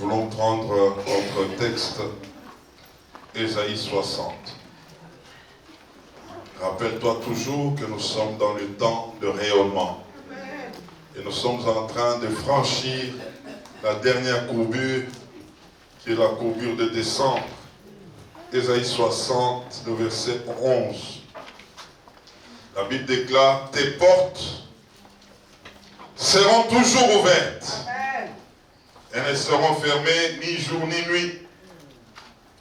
voulons prendre notre texte, Ésaïe 60. Rappelle-toi toujours que nous sommes dans le temps de rayonnement. Et nous sommes en train de franchir la dernière courbure, qui est la courbure de décembre. Ésaïe 60, le verset 11. La Bible déclare, tes portes seront toujours ouvertes. Elles ne seront fermées ni jour ni nuit,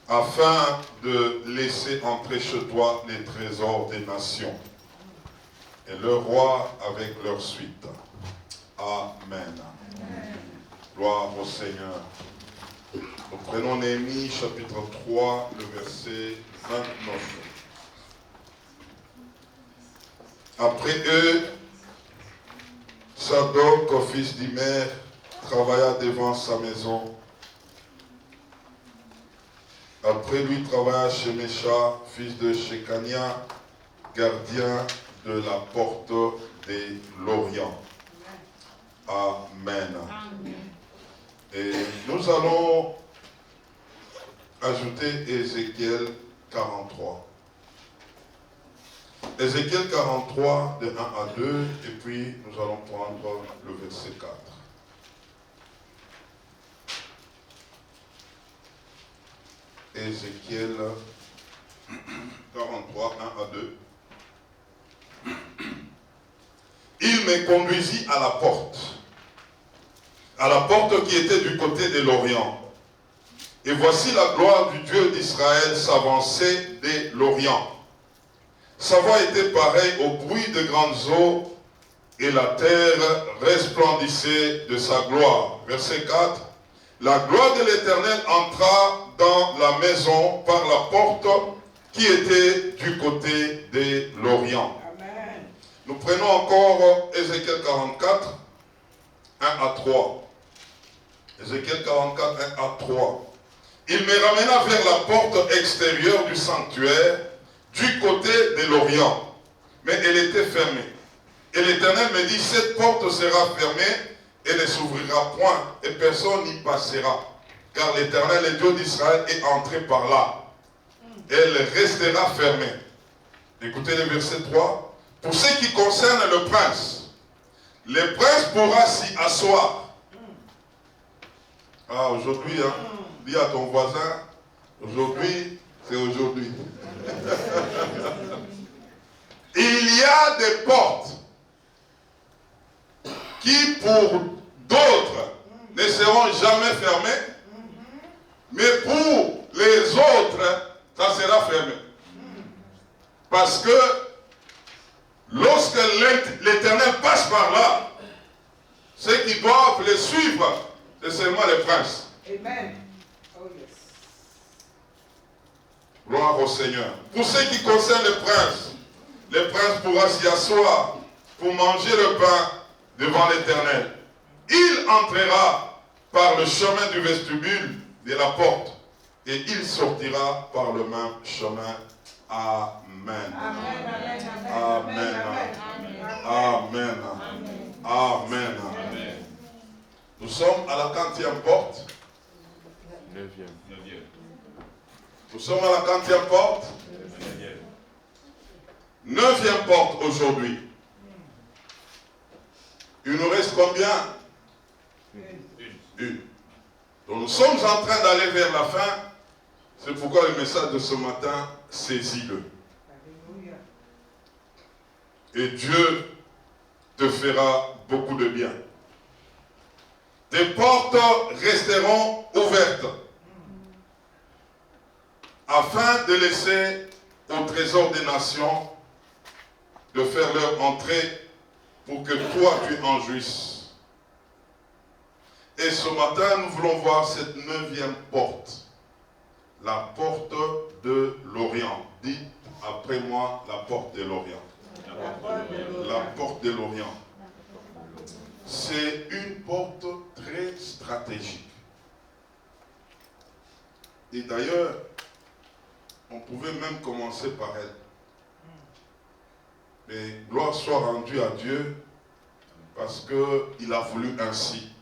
afin de laisser entrer chez toi les trésors des nations et leurs rois avec leur suite. Amen. Gloire au Seigneur. Nous prenons Néhémie chapitre 3, le verset 29. Après eux, Sadoc, fils d'Imer, travailla devant sa maison. Après lui travailla Shemécha, fils de Shekania, gardien de la porte de l'Orient. Amen. Et nous allons ajouter Ézéchiel 43. Ézéchiel 43, de 1 à 2, et puis nous allons prendre le verset 4. Ézéchiel 43, 1 à 2. Il me conduisit à la porte qui était du côté de l'Orient. Et voici la gloire du Dieu d'Israël s'avançait de l'Orient. Sa voix était pareille au bruit de grandes eaux, et la terre resplendissait de sa gloire. Verset 4. La gloire de l'Éternel entra dans la maison par la porte qui était du côté de l'Orient. Amen. Nous prenons encore Ézéchiel 44, 1 à 3. Ézéchiel 44, 1 à 3. Il me ramena vers la porte extérieure du sanctuaire, du côté de l'Orient, mais elle était fermée. Et l'Éternel me dit, cette porte sera fermée et ne s'ouvrira point, et personne n'y passera. Car l'Éternel, le Dieu d'Israël, est entré par là. Elle restera fermée. Écoutez le verset 3. Pour ce qui concerne le prince pourra s'y asseoir. Ah, aujourd'hui, hein, dis à ton voisin, aujourd'hui, c'est aujourd'hui. Il y a des portes qui, pour d'autres, ne seront jamais fermées, mais pour les autres, ça sera fermé. Parce que lorsque l'Éternel passe par là, ceux qui doivent les suivre, c'est seulement les princes. Amen. Oh yes. Gloire au Seigneur. Pour ce qui concerne le prince pourra s'y asseoir pour manger le pain devant l'Éternel. Il entrera par le chemin du vestibule de la porte et il sortira par le même chemin. Amen. Amen. Amen. Amen. Amen. Nous sommes à la 40e porte. 9e. Nous sommes à la 40e porte. 9e porte aujourd'hui. Il nous reste combien? Une. Donc nous sommes en train d'aller vers la fin. C'est pourquoi le message de ce matin, saisis-le. Et Dieu te fera beaucoup de bien. Tes portes resteront ouvertes afin de laisser au trésor des nations de faire leur entrée pour que toi tu en jouisses. Et ce matin, nous voulons voir cette 9e porte. La porte de l'Orient. Dites après moi la porte de l'Orient. La porte de l'Orient. C'est une porte très stratégique. Et d'ailleurs, on pouvait même commencer par elle. Mais gloire soit rendue à Dieu parce qu'il a voulu ainsi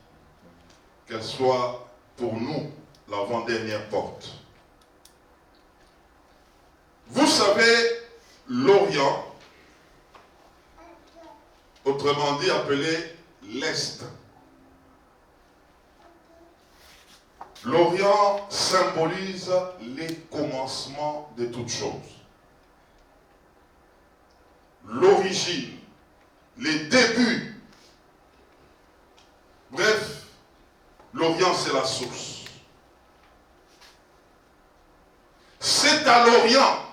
qu'elle soit pour nous l'avant-dernière porte. Vous savez, l'Orient, autrement dit appelé l'Est. L'Orient symbolise les commencements de toutes choses. L'origine, les débuts. Bref, l'Orient c'est la source. C'est à l'Orient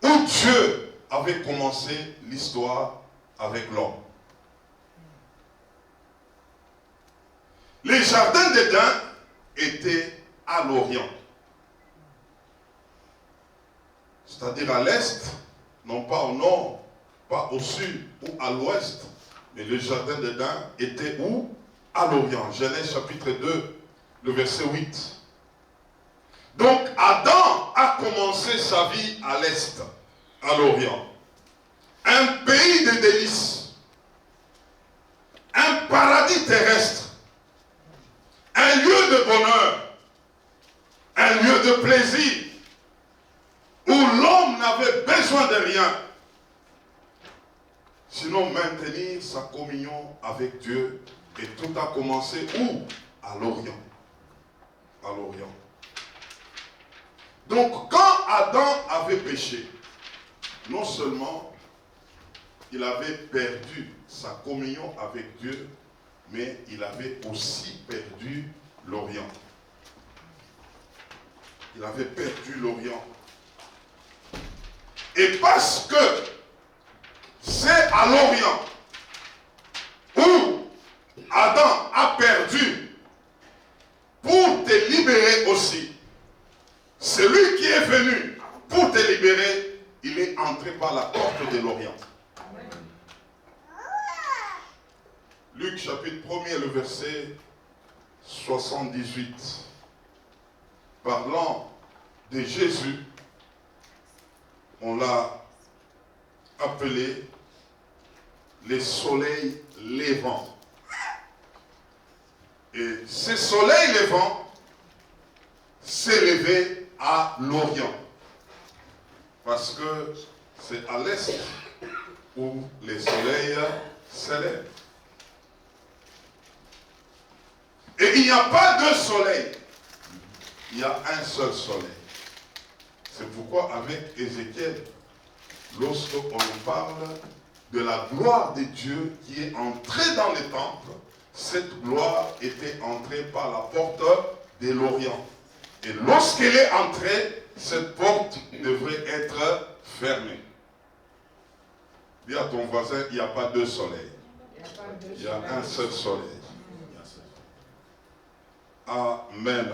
où Dieu avait commencé l'histoire avec l'homme. Les jardins d'Éden étaient à l'Orient. C'est-à-dire à l'Est, non pas au nord, pas au sud ou à l'ouest, mais le jardin d'Éden était où? À l'Orient. Genèse chapitre 2, le verset 8. Donc Adam a commencé sa vie à l'Est, à l'Orient. Un pays de délices, un paradis terrestre, un lieu de bonheur, un lieu de plaisir, où l'homme n'avait besoin de rien, sinon maintenir sa communion avec Dieu. Et tout a commencé où? À l'Orient. À l'Orient. Donc quand Adam avait péché, non seulement il avait perdu sa communion avec Dieu, mais il avait aussi perdu l'Orient. Il avait perdu l'Orient. Et parce que c'est à l'Orient où Adam a perdu, pour te libérer aussi, celui qui est venu pour te libérer, il est entré par la porte de l'Orient. Luc chapitre 1er, le verset 78. Parlant de Jésus, on l'a appelé les soleils levants. Et ces soleils levants s'élevaient à l'Orient. Parce que c'est à l'Est où les soleils s'élèvent. Et il n'y a pas deux soleils. Il y a un seul soleil. C'est pourquoi avec Ézéchiel, lorsqu'on parle de la gloire de Dieu qui est entrée dans le temple, cette gloire était entrée par la porte de l'Orient. Et lorsqu'elle est entrée, cette porte devrait être fermée. Dis à ton voisin, il n'y a pas deux soleils. Il y a un seul soleil. Amen.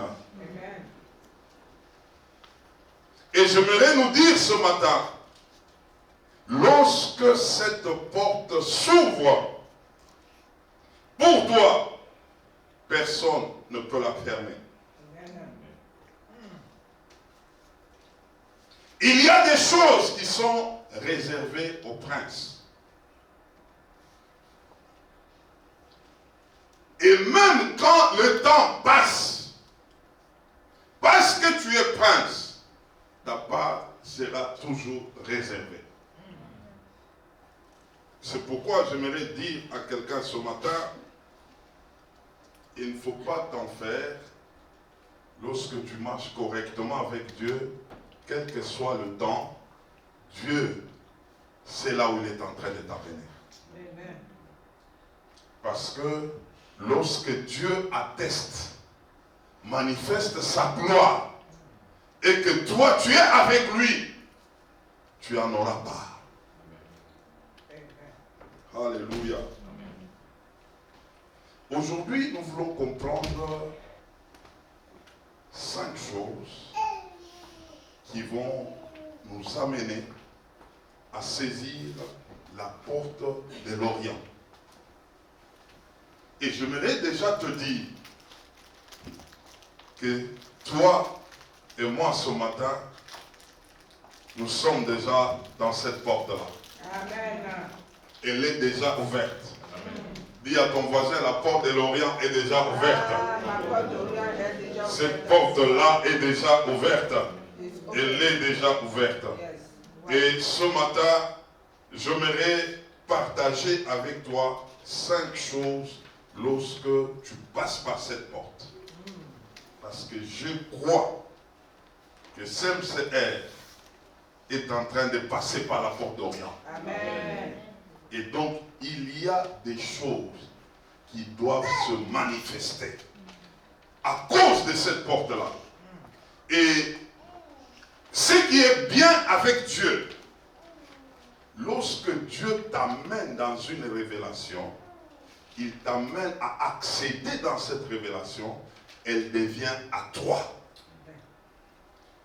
Et j'aimerais nous dire ce matin, lorsque cette porte s'ouvre, pour toi, personne ne peut la fermer. Il y a des choses qui sont réservées aux princes. Et même quand le temps passe, parce que tu es prince, ta part sera toujours réservée. C'est pourquoi j'aimerais dire à quelqu'un ce matin, il ne faut pas t'en faire lorsque tu marches correctement avec Dieu, quel que soit le temps, Dieu, c'est là où il est en train de t'amener. Parce que lorsque Dieu atteste, manifeste sa gloire, et que toi tu es avec lui, tu en auras part. Alléluia. Aujourd'hui, nous voulons comprendre 5 choses qui vont nous amener à saisir la porte de l'Orient. Et j'aimerais déjà te dire que toi et moi ce matin, nous sommes déjà dans cette porte-là. Amen. Elle est déjà ouverte. Amen. Dis à ton voisin, la porte de l'Orient est déjà ouverte. La porte d'Orient est déjà ouverte. Cette porte-là est déjà ouverte. Elle est déjà ouverte. Et ce matin, j'aimerais partager avec toi 5 choses lorsque tu passes par cette porte. Parce que je crois que CMCR est en train de passer par la porte d'Orient. Amen. Et donc, il y a des choses qui doivent se manifester à cause de cette porte-là. Et ce qui est bien avec Dieu, lorsque Dieu t'amène dans une révélation, il t'amène à accéder dans cette révélation, elle devient à toi.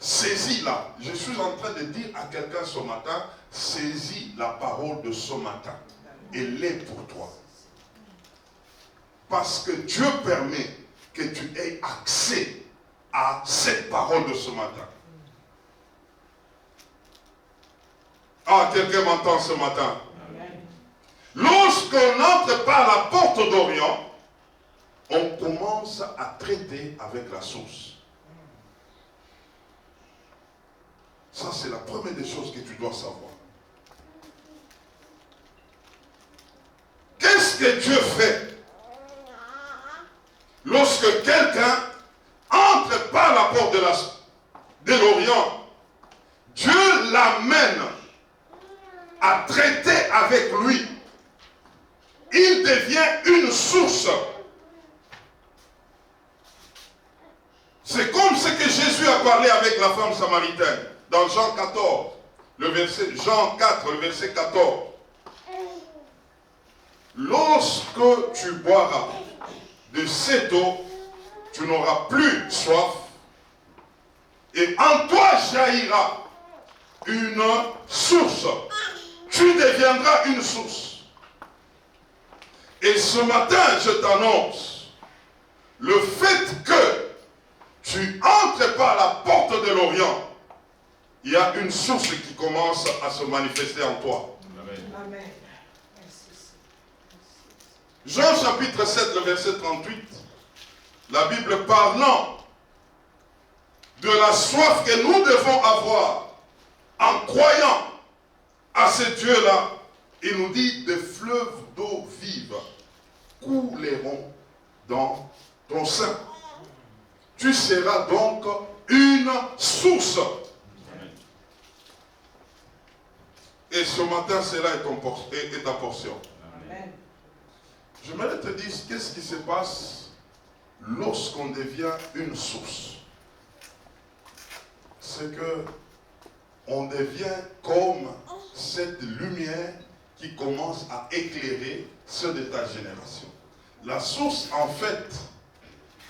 Saisis-la. Je suis en train de dire à quelqu'un ce matin, saisis la parole de ce matin. Elle est pour toi. Parce que Dieu permet que tu aies accès à cette parole de ce matin. Ah, quelqu'un m'entend ce matin? Lorsqu'on entre par la porte d'Orient, on commence à traiter avec la source. Ça, c'est la première des choses que tu dois savoir. Qu'est-ce que Dieu fait lorsque quelqu'un entre par la porte de l'Orient? Dieu l'amène à traiter avec lui. Il devient une source. C'est comme ce que Jésus a parlé avec la femme samaritaine dans Jean 14, Jean 4, le verset 14. Lorsque tu boiras de cette eau, tu n'auras plus soif, et en toi jaillira une source. Tu deviendras une source. Et ce matin, je t'annonce, le fait que tu entres par la porte de l'Orient, il y a une source qui commence à se manifester en toi. Amen. Jean chapitre 7, le verset 38, la Bible parlant de la soif que nous devons avoir en croyant à ce Dieu-là, il nous dit, des fleuves d'eau vive couleront dans ton sein. Tu seras donc une source. Et ce matin, cela est ta portion. Amen. J'aimerais te dire, qu'est-ce qui se passe lorsqu'on devient une source? C'est que on devient comme cette lumière qui commence à éclairer ceux de ta génération. La source, en fait,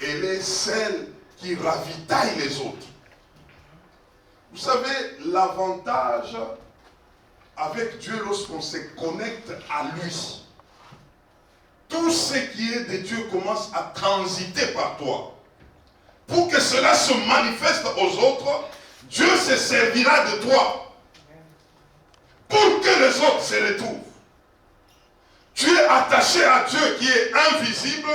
elle est celle qui ravitaille les autres. Vous savez, l'avantage avec Dieu lorsqu'on se connecte à lui, tout ce qui est de Dieu commence à transiter par toi. Pour que cela se manifeste aux autres, Dieu se servira de toi pour que les autres se retrouvent. Tu es attaché à Dieu qui est invisible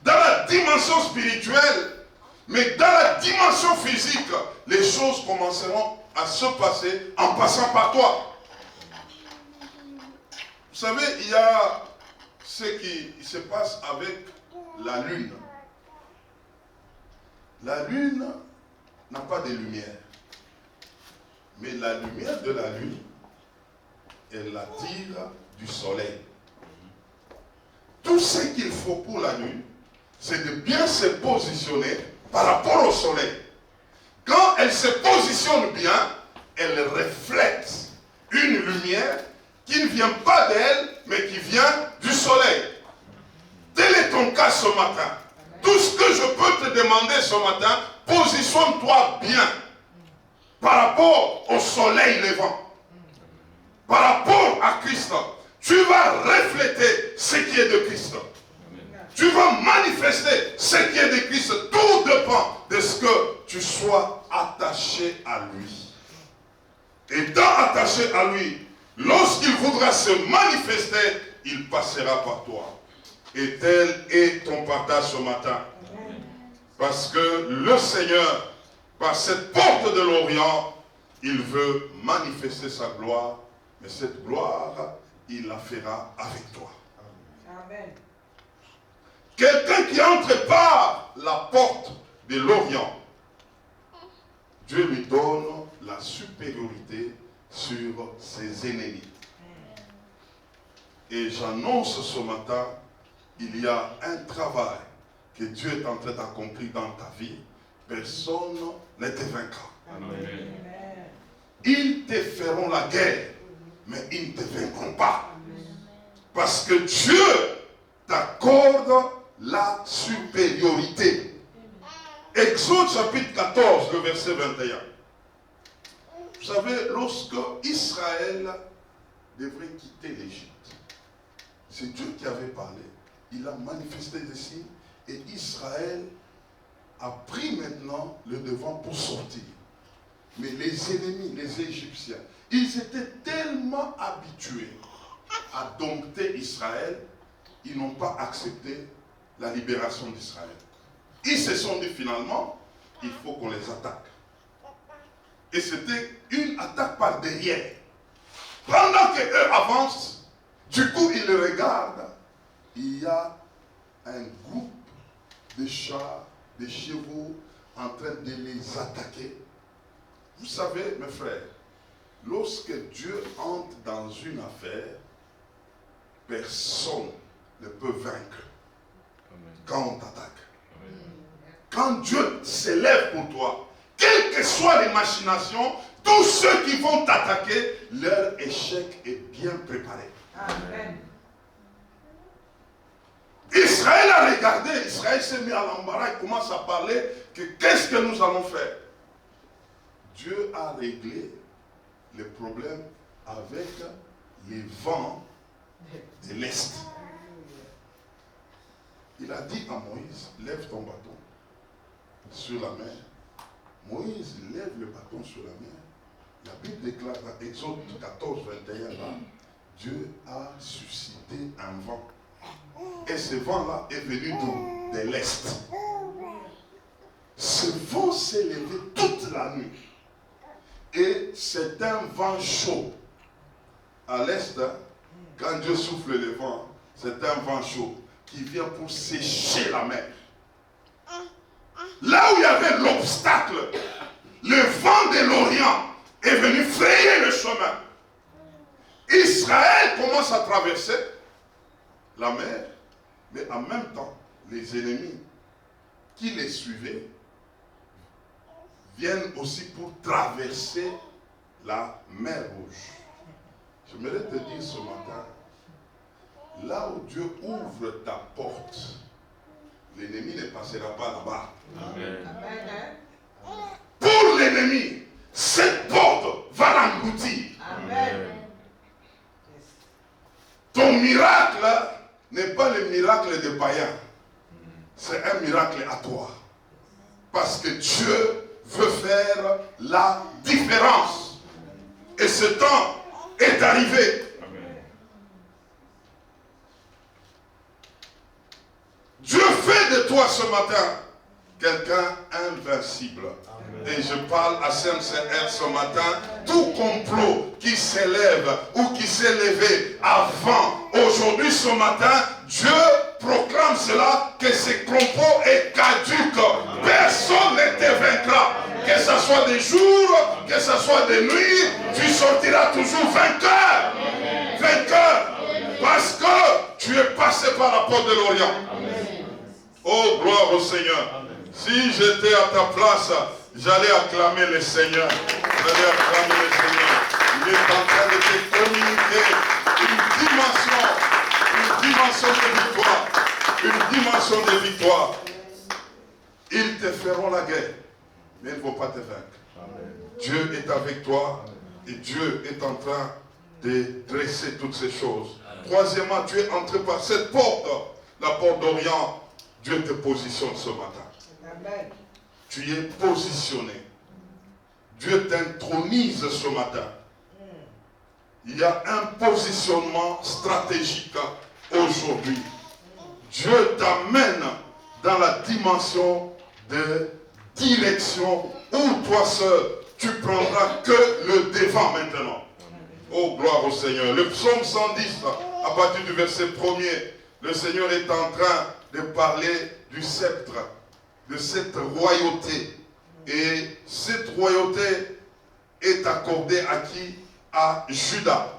dans la dimension spirituelle, mais dans la dimension physique, les choses commenceront à se passer en passant par toi. Vous savez, il y a ce qui se passe avec la lune. La lune n'a pas de lumière. Mais la lumière de la lune, elle attire du soleil. Tout ce qu'il faut pour la lune, c'est de bien se positionner par rapport au soleil. Quand elle se positionne bien, elle reflète une lumière qui ne vient pas d'elle, mais qui vient du soleil. Tel est ton cas ce matin. Tout ce que je peux te demander ce matin, positionne-toi bien par rapport au soleil levant. Par rapport à Christ, tu vas refléter ce qui est de Christ. Tu vas manifester ce qui est de Christ. Tout dépend de ce que tu sois attaché à lui. Et étant attaché à lui, lorsqu'il voudra se manifester, il passera par toi. Et tel est ton partage ce matin. Parce que le Seigneur, par cette porte de l'Orient, il veut manifester sa gloire. Mais cette gloire, il la fera avec toi. Amen. Quelqu'un qui entre par la porte de l'Orient, Dieu lui donne la supériorité sur ses ennemis. Et j'annonce ce matin, il y a un travail que Dieu est en train d'accomplir dans ta vie. Personne ne te vaincra. Amen. Ils te feront la guerre, mais ils ne te vaincront pas. Parce que Dieu t'accorde la supériorité. Exode chapitre 14, le verset 21. Vous savez, lorsque Israël devrait quitter l'Égypte, c'est Dieu qui avait parlé. Il a manifesté des signes et Israël a pris maintenant le devant pour sortir. Mais les ennemis, les Égyptiens, ils étaient tellement habitués à dompter Israël, ils n'ont pas accepté la libération d'Israël. Ils se sont dit finalement, il faut qu'on les attaque. Et c'était une attaque par derrière. Pendant qu'eux avancent, du coup ils le regardent. Il y a un groupe de chars, de chevaux en train de les attaquer. Vous savez, mes frères, lorsque Dieu entre dans une affaire, personne ne peut vaincre quand on t'attaque. Quand Dieu s'élève pour toi, quelles que soient les machinations, tous ceux qui vont t'attaquer, leur échec est bien préparé. Amen. Israël a regardé, Israël s'est mis à l'embarras, il commence à parler que qu'est-ce que nous allons faire? Dieu a réglé le problème avec les vents de l'Est. Il a dit à Moïse, lève ton bâton sur la mer. Moïse lève le bâton sur la mer. La Bible déclare dans Exode 14, 21, là, Dieu a suscité un vent. Et ce vent-là est venu d'où? De l'Est. Ce vent s'est levé toute la nuit. Et c'est un vent chaud. À l'Est, quand Dieu souffle le vent, c'est un vent chaud qui vient pour sécher la mer. Là où il y avait l'obstacle, le vent de l'Orient est venu frayer le chemin. Israël commence à traverser la mer, mais en même temps, les ennemis qui les suivaient viennent aussi pour traverser la mer Rouge. J'aimerais te dire ce matin, là où Dieu ouvre ta porte, l'ennemi ne passera pas là-bas. Amen. Pour l'ennemi, cette porte va l'engloutir. Amen. Ton miracle n'est pas le miracle des païens. C'est un miracle à toi. Parce que Dieu veut faire la différence. Et ce temps est arrivé. Dieu fait de toi ce matin quelqu'un invincible. Et je parle à CMCR ce matin, tout complot qui s'élève ou qui s'est levé avant, aujourd'hui ce matin, Dieu proclame cela, que ce complot est caduque. Personne ne te vaincra. Que ce soit des jours, que ce soit des nuits, tu sortiras toujours vainqueur. Vainqueur. Parce que tu es passé par la porte de l'Orient. Oh, gloire au Seigneur. Si j'étais à ta place, j'allais acclamer le Seigneur. J'allais acclamer le Seigneur. Il est en train de te communiquer une dimension de victoire. Une dimension de victoire. Ils te feront la guerre, mais ils ne vont pas te vaincre. Amen. Dieu est avec toi et Dieu est en train de dresser toutes ces choses. Amen. Troisièmement, tu es entré par cette porte, la porte d'Orient. Dieu te positionne ce matin. Amen. Tu es positionné. Dieu t'intronise ce matin. Il y a un positionnement stratégique aujourd'hui. Dieu t'amène dans la dimension de direction où toi seul, tu prendras que le devant maintenant. Oh, gloire au Seigneur. Le psaume 110, à partir du verset 1er, le Seigneur est en train de parler du sceptre, de cette royauté. Et cette royauté est accordée à qui? À Judas.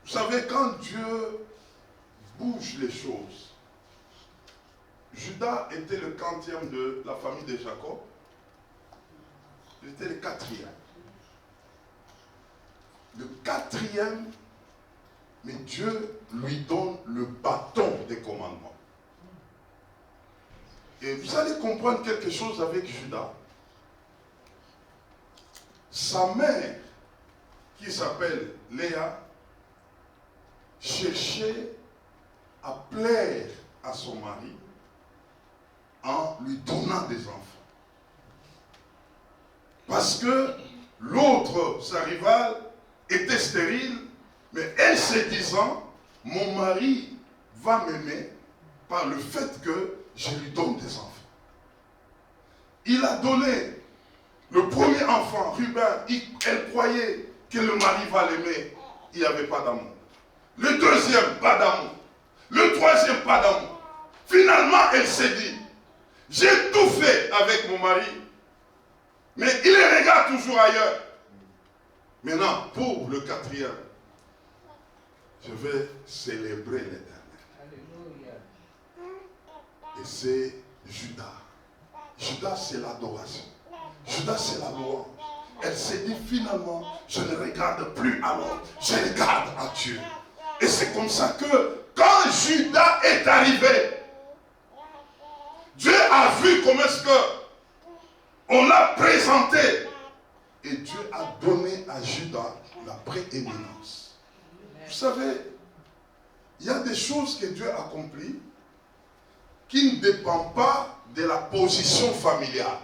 Vous savez, quand Dieu bouge les choses, Judas était le 40e de la famille de Jacob. Il était le 4e. Le 4e, mais Dieu lui donne le bâton des commandements. Et vous allez comprendre quelque chose avec Judas. Sa mère, qui s'appelle Léa, cherchait à plaire à son mari en lui donnant des enfants. Parce que l'autre, sa rivale, était stérile, mais elle se disant, mon mari va m'aimer par le fait que je lui donne des enfants. Il a donné le premier enfant, Ruben, elle croyait que le mari va l'aimer. Il n'y avait pas d'amour. Le deuxième, pas d'amour. Le troisième, pas d'amour. Finalement, elle s'est dit, j'ai tout fait avec mon mari, mais il les regarde toujours ailleurs. Maintenant, pour le 4e, je vais célébrer l'Éternel. Et c'est Judas. Judas, c'est l'adoration. Judas, c'est la louange. Elle s'est dit finalement, je ne regarde plus à l'homme, je regarde à Dieu. Et c'est comme ça que quand Judas est arrivé, Dieu a vu comment est-ce que on l'a présenté. Et Dieu a donné à Judas la prééminence. Vous savez, il y a des choses que Dieu accomplit qui ne dépendent pas de la position familiale,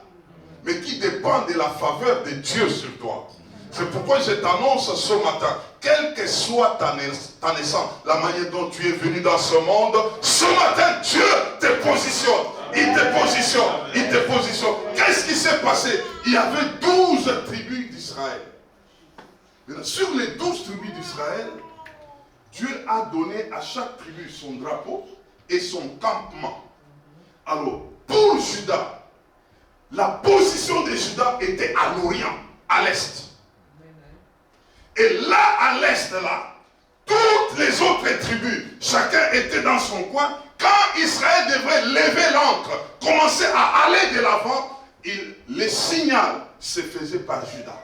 mais qui dépendent de la faveur de Dieu sur toi. C'est pourquoi je t'annonce ce matin, quelle que soit ta naissance, la manière dont tu es venu dans ce monde, ce matin, Dieu te positionne. Il te positionne. Il te positionne. Qu'est-ce qui s'est passé? Il y avait 12 tribus d'Israël. Sur les 12 tribus d'Israël, Dieu a donné à chaque tribu son drapeau et son campement. Alors, pour Judas, la position de Judas était à l'Orient, à l'Est. Et là, à l'Est, là, toutes les autres tribus, chacun était dans son coin. Quand Israël devrait lever l'ancre, commencer à aller de l'avant, les signaux se faisaient par Judas.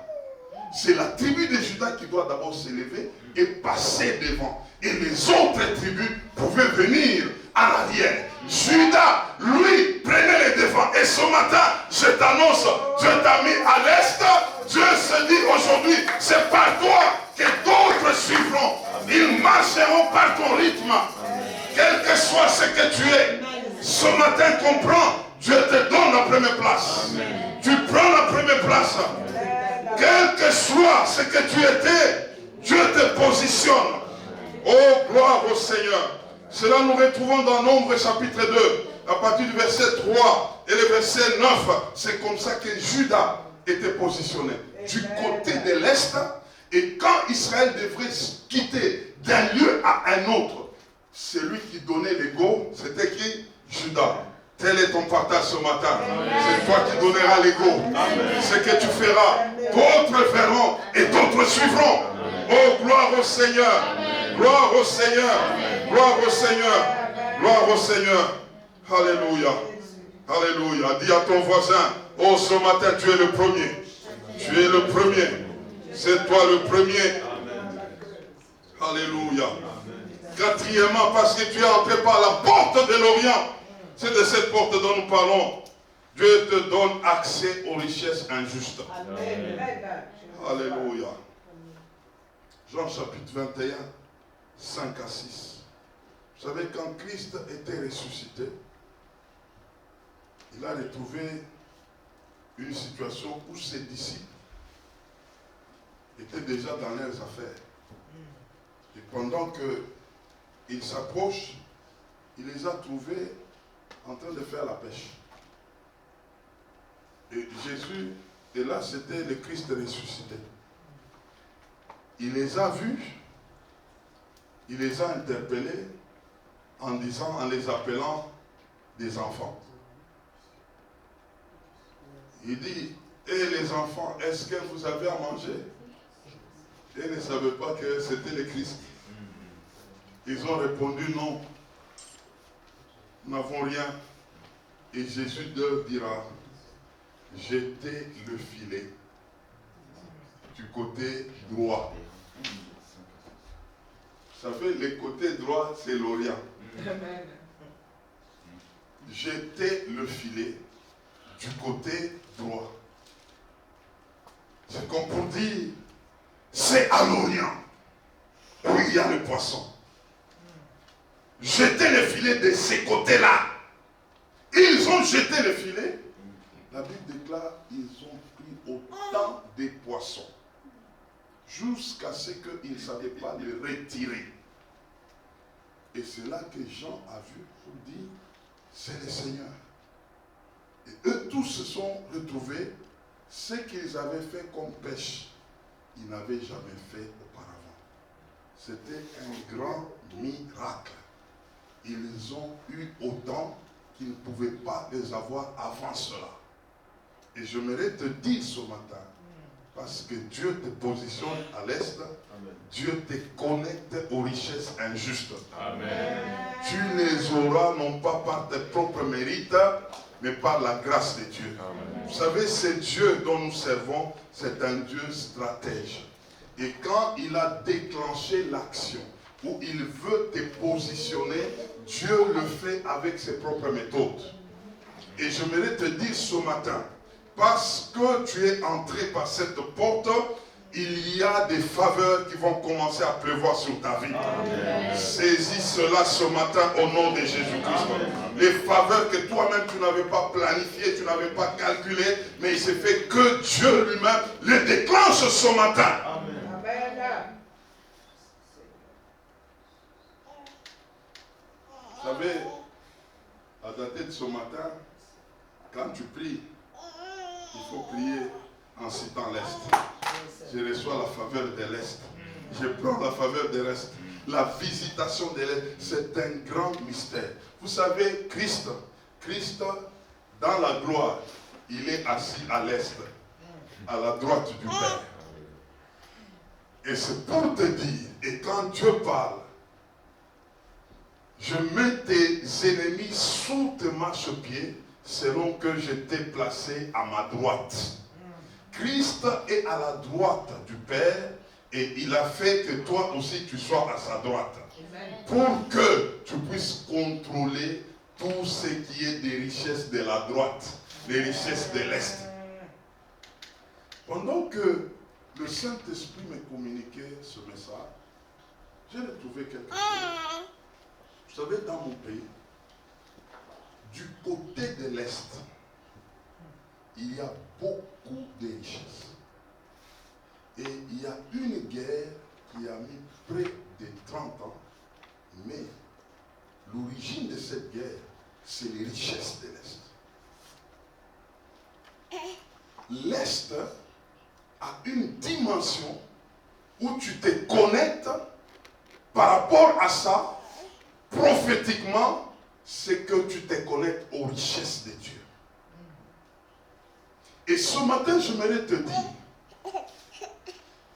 C'est la tribu de Judas qui doit d'abord s'élever et passer devant. Et les autres tribus pouvaient venir en arrière. Judas, lui, prenait les devants. Et ce matin, je t'annonce, Dieu t'a mis à l'Est. Dieu se dit aujourd'hui, c'est par toi que d'autres suivront. Ils marcheront par ton rythme. Quel que soit ce que tu es, ce matin comprends, Dieu te donne la première place. Amen. Tu prends la première place. Quel que soit ce que tu étais, Dieu te positionne. Oh, gloire au Seigneur. Cela nous retrouvons dans Nombre chapitre 2, à partir du verset 3 et le verset 9. C'est comme ça que Judas était positionné. Du côté de l'Est, et quand Israël devrait quitter d'un lieu à un autre, celui qui donnait les go, c'était qui? Judas. Tel est ton partage ce matin. C'est toi qui donneras les go. Ce que tu feras, d'autres feront et d'autres suivront. Oh, gloire au Seigneur. Gloire au Seigneur. Gloire au Seigneur. Gloire au Seigneur. Alléluia. Alléluia. Dis à ton voisin, oh, ce matin, tu es le premier. Tu es le premier. C'est toi le premier. Alléluia. Quatrièmement, parce que tu es entré par la porte de l'Orient. C'est de cette porte dont nous parlons. Dieu te donne accès aux richesses injustes. Amen. Alléluia. Jean chapitre 21, 5 à 6. Vous savez, quand Christ était ressuscité, il a retrouvé une situation où ses disciples étaient déjà dans leurs affaires. Et pendant qu'ils s'approchent, il les a trouvés en train de faire la pêche. Et Jésus, et là c'était le Christ ressuscité. Il les a vus, il les a interpellés en les appelant des enfants. Il dit, et les enfants, est-ce que vous avez à manger? Et ils ne savaient pas que c'était le Christ. Ils ont répondu non, nous n'avons rien. Et Jésus leur dira, jetez le filet du côté droit. Vous savez, le côté droit, c'est l'Orient. Amen. Jetez le filet du côté droit. C'est comme pour dire, c'est à l'Orient où il y a le poisson. Jetez le filet de ces côtés-là. Ils ont jeté le filet. La Bible déclare, ils ont pris autant de poissons. Jusqu'à ce qu'ils ne savaient pas le retirer. Et c'est là que Jean a vu pour dire, c'est le Seigneur. Et eux tous se sont retrouvés, ce qu'ils avaient fait comme pêche, ils n'avaient jamais fait auparavant. C'était un grand miracle. Ils ont eu autant qu'ils ne pouvaient pas les avoir avant cela. Et j'aimerais te dire ce matin, parce que Dieu te positionne à l'est, Dieu te connecte aux richesses injustes. Amen. Tu les auras non pas par tes propres mérites, mais par la grâce de Dieu. Amen. Vous savez, ce Dieu dont nous servons, c'est un Dieu stratège. Et quand il a déclenché l'action, où il veut te positionner, Dieu le fait avec ses propres méthodes. Et j'aimerais te dire ce matin, parce que tu es entré par cette porte, il y a des faveurs qui vont commencer à pleuvoir sur ta vie. Amen. Saisis cela ce matin au nom de Jésus-Christ. Les faveurs que toi-même tu n'avais pas planifiées, tu n'avais pas calculées, mais il s'est fait que Dieu lui-même les déclenche ce matin. Amen. Amen. Vous savez, à dater de ce matin, quand tu pries, il faut prier en citant l'Est. Je reçois la faveur de l'Est. Je prends la faveur de l'Est. La visitation de l'Est, c'est un grand mystère. Vous savez, Christ, dans la gloire, il est assis à l'Est, à la droite du Père. Et c'est pour te dire, et quand Dieu parle, je mets tes ennemis sous tes marchepieds, selon que je t'ai placé à ma droite. Christ est à la droite du Père et il a fait que toi aussi tu sois à sa droite. Amen. Pour que tu puisses contrôler tout ce qui est des richesses de la droite, les richesses de l'Est. Pendant que le Saint-Esprit me communiquait ce message, j'ai retrouvé quelque chose. Vous savez, dans mon pays, du côté de l'Est, il y a beaucoup de richesses. Et il y a une guerre qui a mis près de 30 ans, mais l'origine de cette guerre, c'est les richesses de l'Est. L'Est a une dimension où tu te connectes par rapport à ça, prophétiquement, c'est que tu te connectes aux richesses de Dieu. Et ce matin, j'aimerais te dire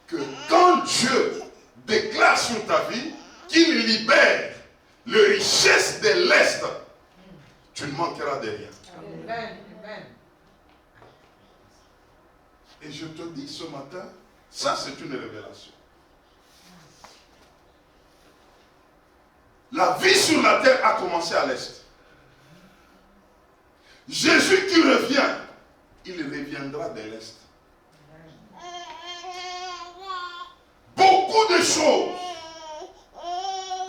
que quand Dieu déclare sur ta vie qu'il libère les richesses de l'Est, tu ne manqueras de rien. Amen. Amen. Et je te dis ce matin, ça c'est une révélation. La vie sur la terre a commencé à l'Est. Jésus qui revient, il reviendra de l'Est. Beaucoup de choses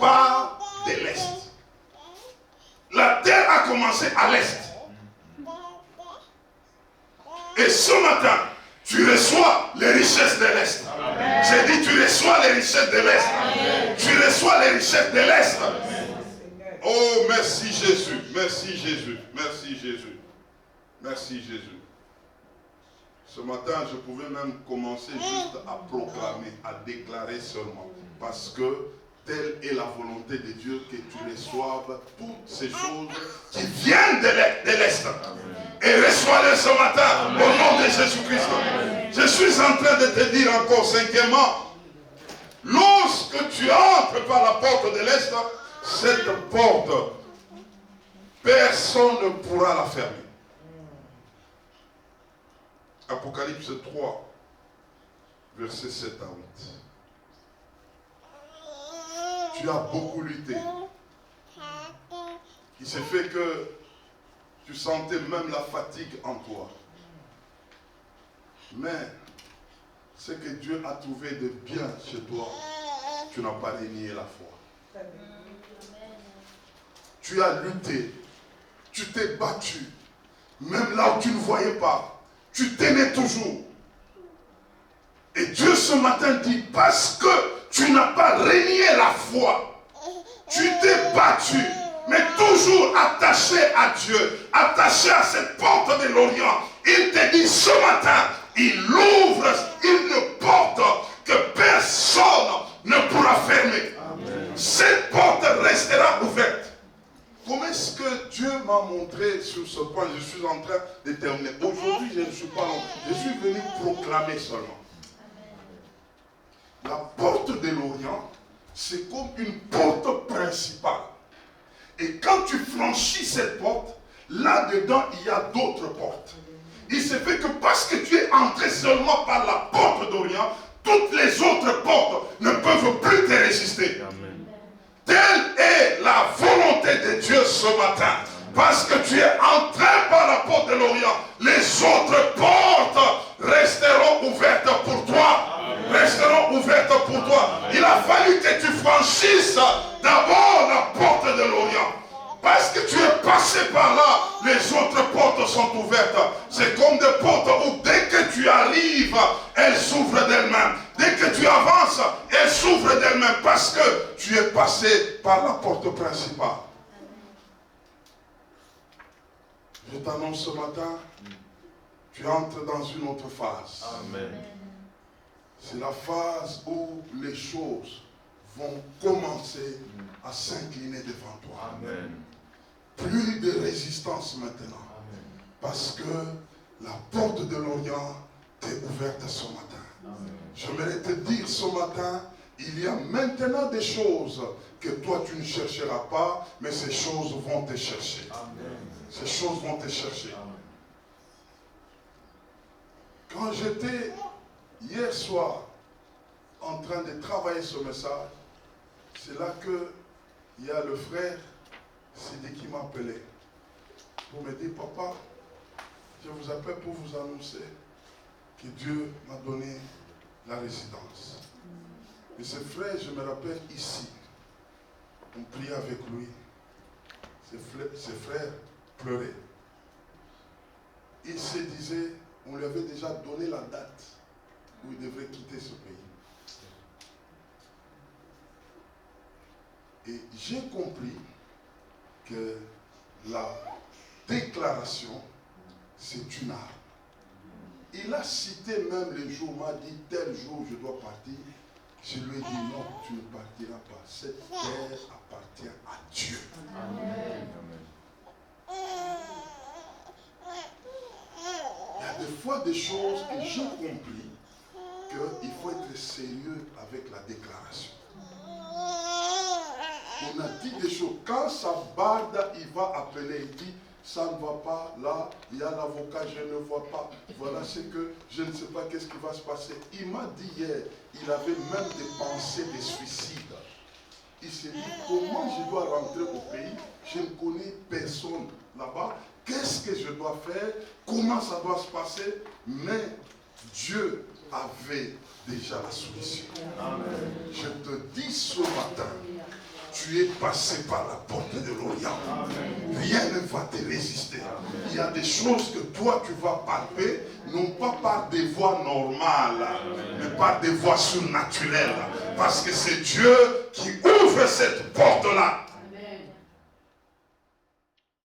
partent de l'Est. La terre a commencé à l'Est. Et ce matin, tu reçois les richesses de l'Est. J'ai dit, tu reçois les richesses de l'Est. Tu reçois les richesses de l'Est. Oh, merci Jésus, merci Jésus, merci Jésus, merci Jésus. Ce matin, je pouvais même commencer juste à proclamer, à déclarer seulement. Parce que telle est la volonté de Dieu que tu reçoives toutes ces choses qui viennent de l'Est. Et reçois-les ce matin au nom de Jésus-Christ. Je suis en train de te dire encore cinquièmement, lorsque tu entres par la porte de l'Est, cette porte, personne ne pourra la fermer. Apocalypse 3, versets 7 à 8. Tu as beaucoup lutté. Il s'est fait que tu sentais même la fatigue en toi. Mais ce que Dieu a trouvé de bien chez toi, tu n'as pas renié la foi. Tu as lutté, tu t'es battu, même là où tu ne voyais pas. Tu tenais toujours. Et Dieu ce matin dit, parce que tu n'as pas renié la foi, tu t'es battu, mais toujours attaché à Dieu, attaché à cette porte de l'Orient. Il te dit ce matin, il ouvre une porte que personne ne pourra fermer. Amen. Cette porte restera ouverte. Comment est-ce que Dieu m'a montré sur ce point? Je suis en train de terminer. Aujourd'hui, je ne suis pas long. Je suis venu proclamer seulement. La porte de l'Orient, c'est comme une porte principale. Et quand tu franchis cette porte, là-dedans, il y a d'autres portes. Il se fait que parce que tu es entré seulement par la porte d'Orient, toutes les autres portes ne peuvent plus te résister. Amen. Telle est la volonté de Dieu ce matin. Parce que tu es entré par la porte de l'Orient, les autres portes resteront ouvertes pour toi. Resteront ouvertes pour toi. Il a fallu que tu franchisses d'abord la porte de l'Orient. Parce que tu es passé par là, les autres portes sont ouvertes. C'est comme des portes où dès que tu arrives, elles s'ouvrent d'elles-mêmes. Dès que tu avances, elles s'ouvrent d'elles-mêmes parce que tu es passé par la porte principale. Je t'annonce ce matin, tu entres dans une autre phase. Amen. C'est la phase où les choses vont commencer à s'incliner devant toi. Amen. Plus de résistance maintenant. Amen. Parce que la porte de l'Orient t'est ouverte ce matin. Amen. J'aimerais te dire ce matin, il y a maintenant des choses que toi tu ne chercheras pas, mais ces choses vont te chercher. Amen. Ces choses vont te chercher. Amen. Quand j'étais hier soir en train de travailler ce message, c'est là que il y a le frère Sidi qui m'appelait pour me dire, papa, je vous appelle pour vous annoncer que Dieu m'a donné la résidence. Et ce frère, je me rappelle ici, on priait avec lui. Ses frères pleuraient. Il se disait, on lui avait déjà donné la date où il devrait quitter ce pays. Et j'ai compris que la déclaration, c'est une arme. Il a cité même les jours, m'a dit, tel jour je dois partir. Je lui ai dit, non, tu ne partiras pas. Cette terre appartient à Dieu. Amen. Il y a des fois des choses que j'ai compris qu'il faut être sérieux avec la déclaration. On a dit des choses. Quand ça barde, il va appeler, il dit, ça ne va pas, là, il y a l'avocat, je ne vois pas. Voilà ce que, je ne sais pas qu'est-ce qui va se passer. Il m'a dit hier, il avait même des pensées de suicide. Il s'est dit, comment je dois rentrer au pays? Je ne connais personne là-bas. Qu'est-ce que je dois faire? Comment ça doit se passer? Mais Dieu avait déjà la solution. Amen. Je te dis ce matin, tu es passé par la porte de l'Orient. Rien ne va te résister. Amen. Il y a des choses que toi tu vas palper, non pas par des voies normales, amen, mais par des voies surnaturelles. Parce que c'est Dieu qui ouvre cette porte-là.